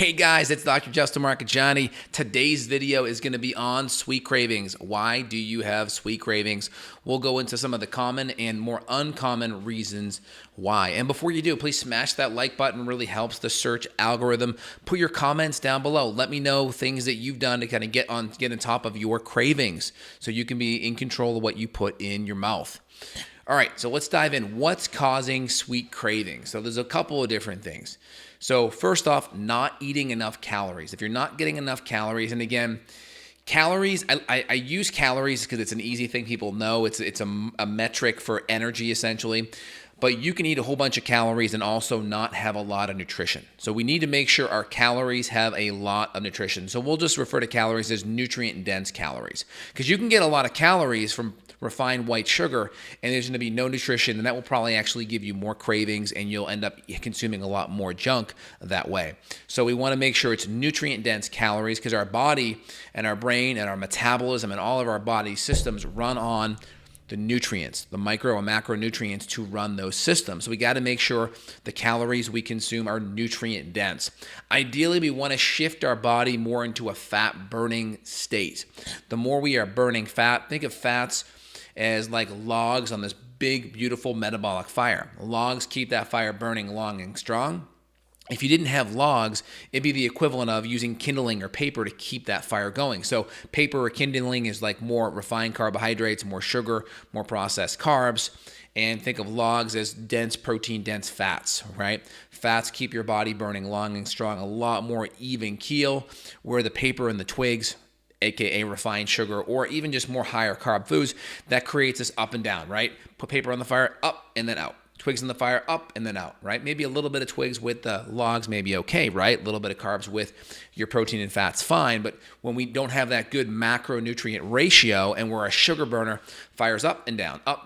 Hey guys, it's Dr. Justin Marcagiani. Today's video is going to be on sweet cravings. Why do you have sweet cravings? We'll go into some of the common and more uncommon reasons why. And before you do, please smash that like button. It really helps the search algorithm. Put your comments down below. Let me know things that you've done to kind of get on top of your cravings so you can be in control of what you put in your mouth. All right, so let's dive in. What's causing sweet cravings? So there's a couple of different things. So first off, not eating enough calories. If you're not getting enough calories, and again, calories, I use calories because it's an easy thing people know. It's a metric for energy essentially. But you can eat a whole bunch of calories and also not have a lot of nutrition. So we need to make sure our calories have a lot of nutrition. So we'll just refer to calories as nutrient-dense calories. Because you can get a lot of calories from refined white sugar and there's going to be no nutrition, and that will probably actually give you more cravings and you'll end up consuming a lot more junk that way. So we want to make sure it's nutrient-dense calories because our body and our brain and our metabolism and all of our body systems run on the nutrients, the micro and macronutrients to run those systems. So we got to make sure the calories we consume are nutrient dense. Ideally, we want to shift our body more into a fat burning state. The more we are burning fat, think of fats as like logs on this big, beautiful metabolic fire. Logs keep that fire burning long and strong. If you didn't have logs, it'd be the equivalent of using kindling or paper to keep that fire going. So paper or kindling is like more refined carbohydrates, more sugar, more processed carbs. And think of logs as dense protein, dense fats, right? Fats keep your body burning long and strong, a lot more even keel, where the paper and the twigs, aka refined sugar, or even just more higher carb foods, that creates this up and down, right? Put paper on the fire, up and then out. Twigs in the fire, up and then out, right? Maybe a little bit of twigs with the logs may be okay, right? A little bit of carbs with your protein and fats, fine. But when we don't have that good macronutrient ratio and we're a sugar burner, fires up, down, all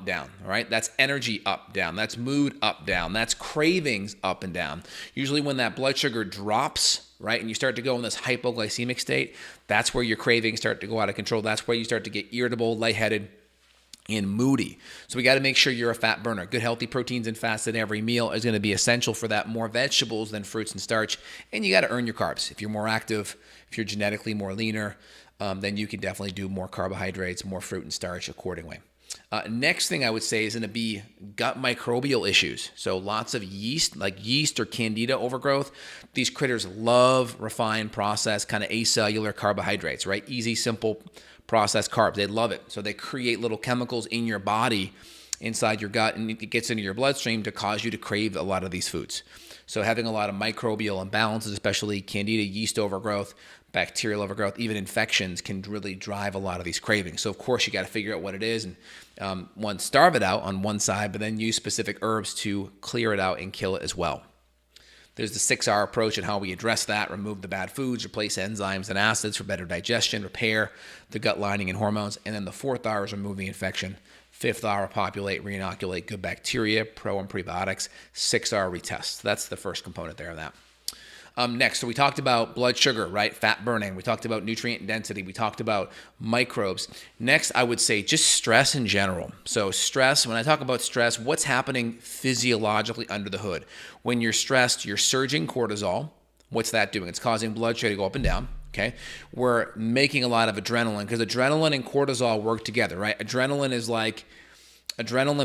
right? That's energy up, down. That's mood up, down. That's cravings up and down. Usually when that blood sugar drops, right, and you start to go in this hypoglycemic state, that's where your cravings start to go out of control. That's where you start to get irritable, lightheaded, and moody. So we got to make sure you're a fat burner. Good healthy proteins and fats in every meal is going to be essential for that. More vegetables than fruits and starch. And you got to earn your carbs. If you're more active, if you're genetically more leaner, then you can definitely do more carbohydrates, more fruit and starch accordingly. Next thing I would say is going to be gut microbial issues. So lots of yeast, like yeast or candida overgrowth. These critters love refined, processed, kind of acellular carbohydrates, right? Easy, simple, processed carbs. They love it. So they create little chemicals in your body, inside your gut, and it gets into your bloodstream to cause you to crave a lot of these foods. So having a lot of microbial imbalances, especially candida, yeast overgrowth, bacterial overgrowth, even infections can really drive a lot of these cravings. So of course you got to figure out what it is and one, starve it out on one side, but then use specific herbs to clear it out and kill it as well. There's the 6R approach and how we address that, remove the bad foods, replace enzymes and acids for better digestion, repair the gut lining and hormones. And then the 4th R is remove the infection. 5th R, populate, reinoculate good bacteria, pro and prebiotics. 6R, retest. That's the first component there of that. Next, so we talked about blood sugar, right? Fat burning. We talked about nutrient density. We talked about microbes. Next, I would say just stress in general. So stress, when I talk about stress, what's happening physiologically under the hood? When you're stressed, you're surging cortisol. What's that doing? It's causing blood sugar to go up and down. Okay, we're making a lot of adrenaline because adrenaline and cortisol work together, right? Adrenaline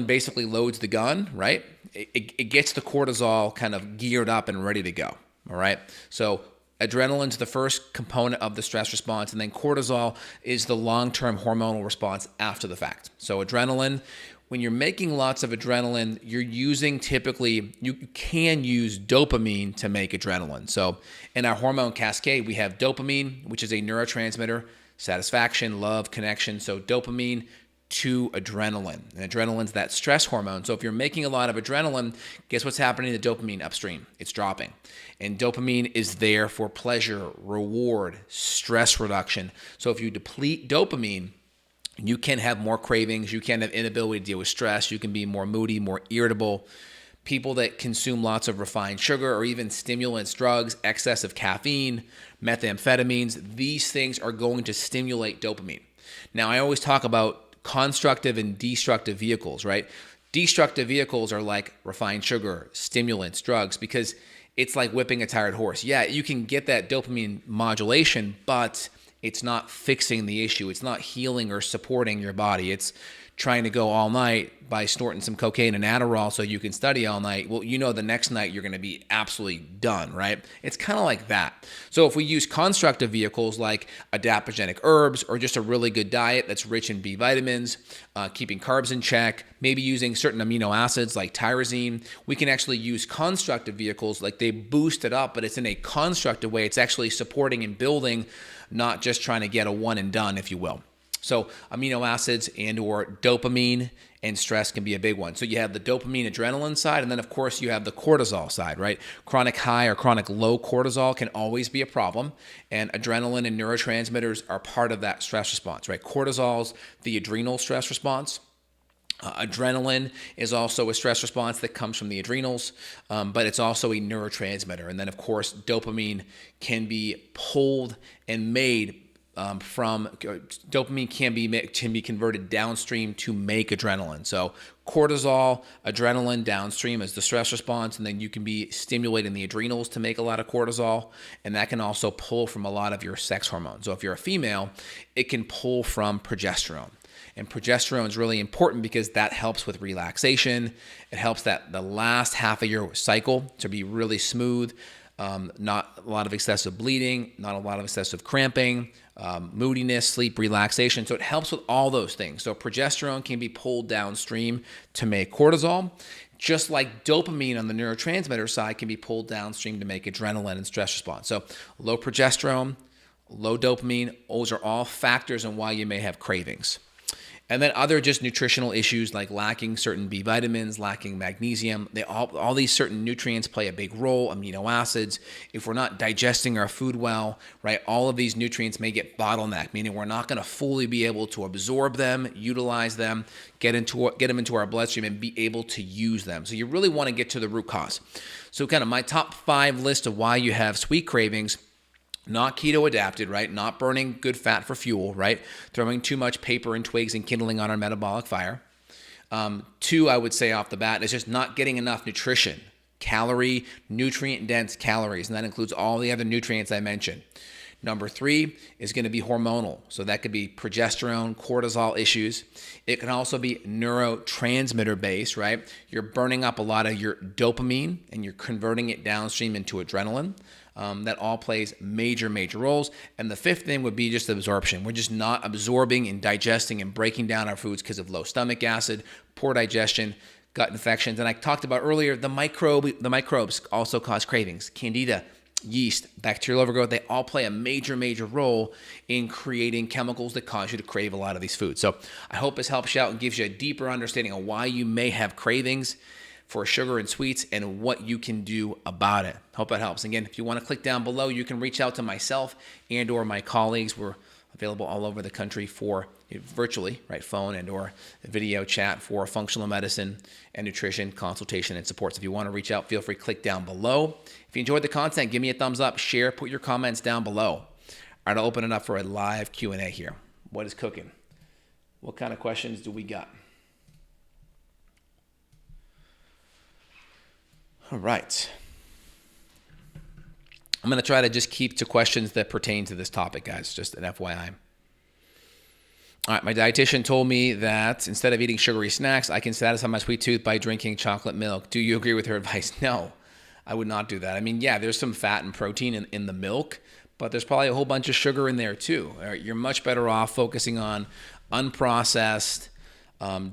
basically loads the gun, right? It gets the cortisol kind of geared up and ready to go. All right. So adrenaline's the first component of the stress response, and then cortisol is the long-term hormonal response after the fact. So adrenaline, when you're making lots of adrenaline, you're using typically, you can use dopamine to make adrenaline. So in our hormone cascade, we have dopamine, which is a neurotransmitter, satisfaction, love, connection. So dopamine to adrenaline. And adrenaline's that stress hormone. So if you're making a lot of adrenaline, guess what's happening to dopamine upstream? It's dropping. And dopamine is there for pleasure, reward, stress reduction. So if you deplete dopamine, you can have more cravings. You can have inability to deal with stress. You can be more moody, more irritable. People that consume lots of refined sugar or even stimulants, drugs, excess of caffeine, methamphetamines, these things are going to stimulate dopamine. Now, I always talk about constructive and destructive vehicles, right? Destructive vehicles are like refined sugar, stimulants, drugs, because it's like whipping a tired horse. Yeah, you can get that dopamine modulation, but it's not fixing the issue. It's not healing or supporting your body. It's trying to go all night by snorting some cocaine and Adderall so you can study all night. Well, the next night you're going to be absolutely done, right? It's kind of like that. So if we use constructive vehicles like adaptogenic herbs or just a really good diet that's rich in B vitamins, keeping carbs in check, maybe using certain amino acids like tyrosine, we can actually use constructive vehicles like they boost it up, but it's in a constructive way. It's actually supporting and building, not just trying to get a one and done, if you will. So amino acids and or dopamine and stress can be a big one. So you have the dopamine adrenaline side, and then of course you have the cortisol side, right? Chronic high or chronic low cortisol can always be a problem, and adrenaline and neurotransmitters are part of that stress response, right? Cortisol's the adrenal stress response. Adrenaline is also a stress response that comes from the adrenals, but it's also a neurotransmitter. And then of course dopamine can be pulled and made from dopamine can be converted downstream to make adrenaline. So cortisol, adrenaline downstream is the stress response, and then you can be stimulating the adrenals to make a lot of cortisol, and that can also pull from a lot of your sex hormones. So if you're a female, it can pull from progesterone. And progesterone is really important because that helps with relaxation. It helps that the last half of your cycle to be really smooth. Not a lot of excessive bleeding, not a lot of excessive cramping, moodiness, sleep, relaxation. So it helps with all those things. So progesterone can be pulled downstream to make cortisol, just like dopamine on the neurotransmitter side can be pulled downstream to make adrenaline and stress response. So low progesterone, low dopamine, those are all factors in why you may have cravings. And then other just nutritional issues like lacking certain B vitamins, lacking magnesium, all these certain nutrients play a big role, amino acids. If we're not digesting our food well, right, all of these nutrients may get bottlenecked, meaning we're not going to fully be able to absorb them, utilize them, get them into our bloodstream and be able to use them. So you really want to get to the root cause. So kind of my top 5 list of why you have sweet cravings. Not keto adapted, right? Not burning good fat for fuel, right? Throwing too much paper and twigs and kindling on our metabolic fire. 2, I would say off the bat, is just not getting enough nutrition, nutrient-dense calories, and that includes all the other nutrients I mentioned. Number 3 is going to be hormonal. So that could be progesterone, cortisol issues. It can also be neurotransmitter based, right? You're burning up a lot of your dopamine and you're converting it downstream into adrenaline. That all plays major roles. And the 5th thing would be just absorption. We're just not absorbing and digesting and breaking down our foods because of low stomach acid, poor digestion, gut infections. And I talked about earlier, the microbes also cause cravings. Candida, yeast, bacterial overgrowth, they all play a major role in creating chemicals that cause you to crave a lot of these foods. So I hope this helps you out and gives you a deeper understanding of why you may have cravings for sugar and sweets and what you can do about it. Hope that helps. Again, if you want to click down below, you can reach out to myself and or my colleagues. We're available all over the country for virtually, right, phone and or video chat for functional medicine and nutrition consultation and support. So if you want to reach out, feel free to click down below. If you enjoyed the content, give me a thumbs up, share, put your comments down below. All right, I'll open it up for a live Q&A here. What is cooking? What kind of questions do we got? All right. I'm going to try to just keep to questions that pertain to this topic, guys, just an FYI. All right, my dietitian told me that instead of eating sugary snacks, I can satisfy my sweet tooth by drinking chocolate milk. Do you agree with her advice? No, I would not do that. I mean, yeah, there's some fat and protein in the milk, but there's probably a whole bunch of sugar in there too. All right, you're much better off focusing on unprocessed,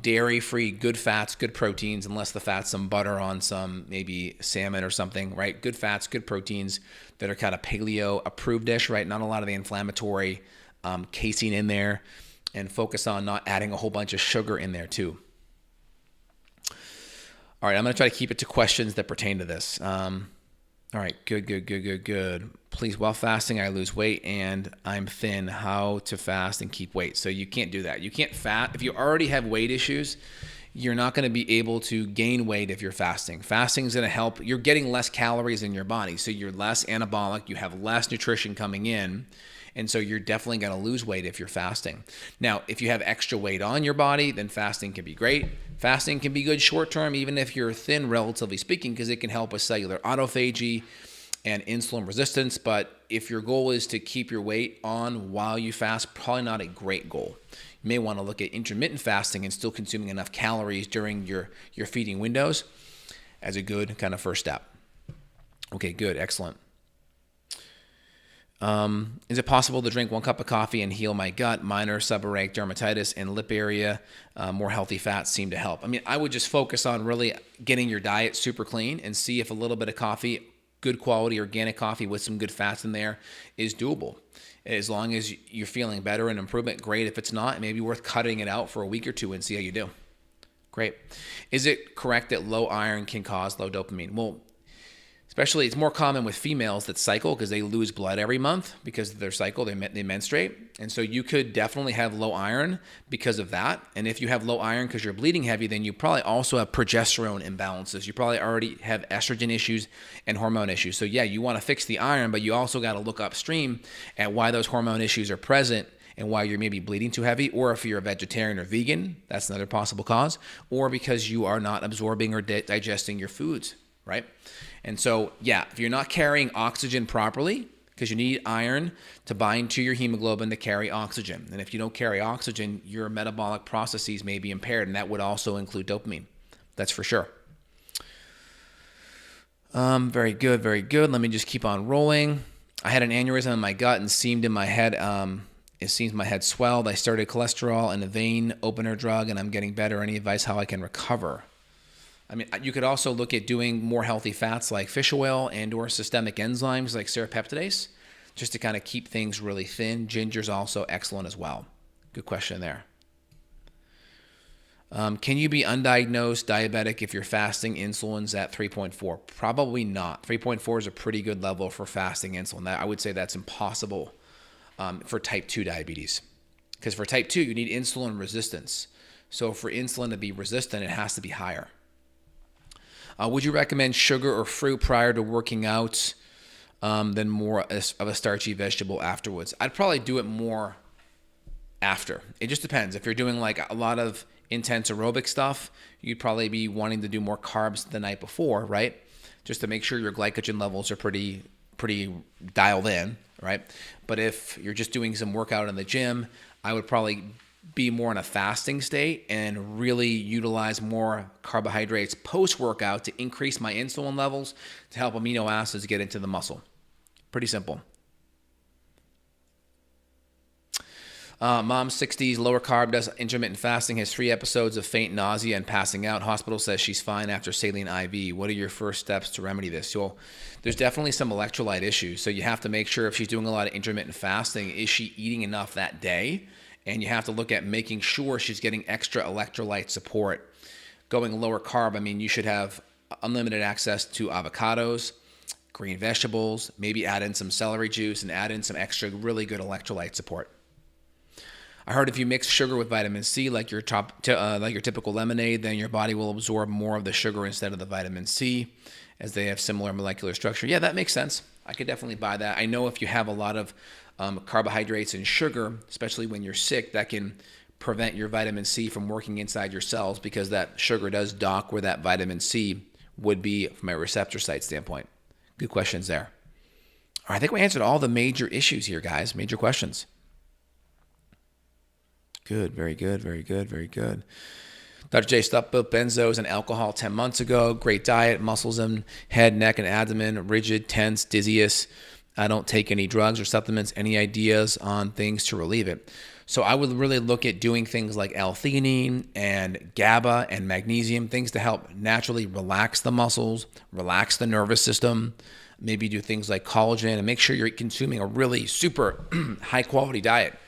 dairy-free, good fats, good proteins, unless the fat's some butter on some maybe salmon or something, right? Good fats, good proteins that are kind of paleo-approved-ish, right? Not a lot of the inflammatory casein in there, and focus on not adding a whole bunch of sugar in there too. All right, I'm going to try to keep it to questions that pertain to this. All right, good. Please, while fasting, I lose weight and I'm thin. How to fast and keep weight? So you can't do that. You can't fast. If you already have weight issues, you're not going to be able to gain weight if you're fasting. Fasting is going to help. You're getting less calories in your body, so you're less anabolic. You have less nutrition coming in, and so you're definitely going to lose weight if you're fasting. Now, if you have extra weight on your body, then fasting can be great. Fasting can be good short term, even if you're thin, relatively speaking, because it can help with cellular autophagy and insulin resistance. But if your goal is to keep your weight on while you fast, probably not a great goal. You may want to look at intermittent fasting and still consuming enough calories during your feeding windows as a good kind of first step. Okay, good, excellent. Is it possible to drink 1 cup of coffee and heal my gut, minor seborrheic dermatitis, and lip area? More healthy fats seem to help. I mean, I would just focus on really getting your diet super clean and see if a little bit of coffee, good quality organic coffee with some good fats in there, is doable. As long as you're feeling better and improvement, great. If it's not, it may be worth cutting it out for a week or two and see how you do. Great. Is it correct that low iron can cause low dopamine? Well, especially it's more common with females that cycle because they lose blood every month because of their cycle, they menstruate. And so you could definitely have low iron because of that. And if you have low iron because you're bleeding heavy, then you probably also have progesterone imbalances. You probably already have estrogen issues and hormone issues. So yeah, you want to fix the iron, but you also got to look upstream at why those hormone issues are present and why you're maybe bleeding too heavy, or if you're a vegetarian or vegan, that's another possible cause, or because you are not absorbing or digesting your foods, right? And so, yeah, if you're not carrying oxygen properly, because you need iron to bind to your hemoglobin to carry oxygen. And if you don't carry oxygen, your metabolic processes may be impaired, and that would also include dopamine. That's for sure. Very good, very good. Let me just keep on rolling. I had an aneurysm in my gut and seemed in my head. It seems my head swelled. I started cholesterol and a vein opener drug, and I'm getting better. Any advice how I can recover? I mean, you could also look at doing more healthy fats like fish oil and or systemic enzymes like serrapeptidase, just to kind of keep things really thin. Ginger's also excellent as well. Good question there. Can you be undiagnosed diabetic if you're fasting insulin's at 3.4? Probably not. 3.4 is a pretty good level for fasting insulin. I would say that's impossible for type 2 diabetes. Because for type 2, you need insulin resistance. So for insulin to be resistant, it has to be higher. Would you recommend sugar or fruit prior to working out than more of a starchy vegetable afterwards? I'd probably do it more after. It just depends. If you're doing like a lot of intense aerobic stuff, you'd probably be wanting to do more carbs the night before, right? Just to make sure your glycogen levels are pretty dialed in, right? But if you're just doing some workout in the gym, I would probably be more in a fasting state and really utilize more carbohydrates post-workout to increase my insulin levels to help amino acids get into the muscle. Pretty simple. Mom, 60s, lower carb, does intermittent fasting, has 3 episodes of faint nausea and passing out. Hospital says she's fine after saline IV. What are your first steps to remedy this? So there's definitely some electrolyte issues. So you have to make sure if she's doing a lot of intermittent fasting, is she eating enough that day? And you have to look at making sure she's getting extra electrolyte support. Going lower carb, I mean, you should have unlimited access to avocados, green vegetables, maybe add in some celery juice and add in some extra really good electrolyte support. I heard if you mix sugar with vitamin C, like your typical lemonade, then your body will absorb more of the sugar instead of the vitamin C, as they have similar molecular structure. Yeah, that makes sense. I could definitely buy that. I know if you have a lot of carbohydrates and sugar, especially when you're sick, that can prevent your vitamin C from working inside your cells because that sugar does dock where that vitamin C would be from a receptor site standpoint. Good questions there. All right, I think we answered all the major issues here, guys. Major questions. Good, very good, very good, very good. Dr. J stopped both benzos and alcohol 10 months ago. Great diet, muscles in head, neck, and abdomen, rigid, tense, dizziness. I don't take any drugs or supplements. Any ideas on things to relieve it? So I would really look at doing things like L-theanine and GABA and magnesium, things to help naturally relax the muscles, relax the nervous system. Maybe do things like collagen and make sure you're consuming a really super high quality diet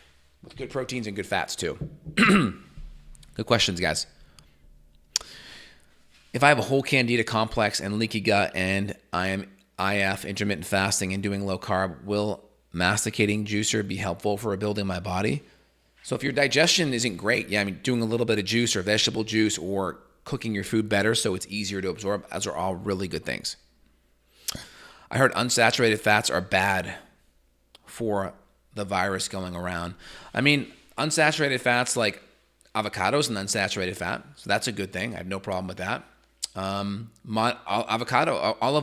with good proteins and good fats too. Good questions, guys. If I have a whole candida complex and leaky gut and I am IF, intermittent fasting, and doing low carb, will masticating juicer be helpful for rebuilding my body? So if your digestion isn't great, yeah, I mean, doing a little bit of juice or vegetable juice or cooking your food better so it's easier to absorb, those are all really good things. I heard unsaturated fats are bad for the virus going around. I mean, unsaturated fats like avocados and unsaturated fat, so that's a good thing. I have no problem with that. Olive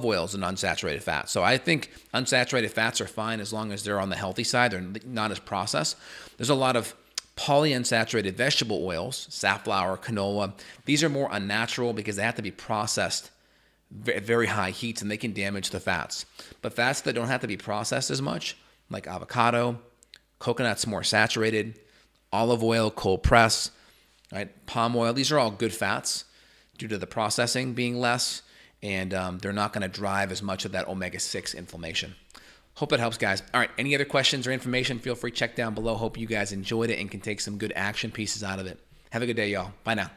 oil is an unsaturated fat. So I think unsaturated fats are fine as long as they're on the healthy side. They're not as processed. There's a lot of polyunsaturated vegetable oils, safflower, canola. These are more unnatural because they have to be processed at very high heats and they can damage the fats. But fats that don't have to be processed as much, like avocado, coconut's more saturated, olive oil, cold press, right? Palm oil, these are all good fats due to the processing being less, and they're not going to drive as much of that omega-6 inflammation. Hope it helps, guys. All right, any other questions or information, feel free to check down below. Hope you guys enjoyed it and can take some good action pieces out of it. Have a good day, y'all. Bye now.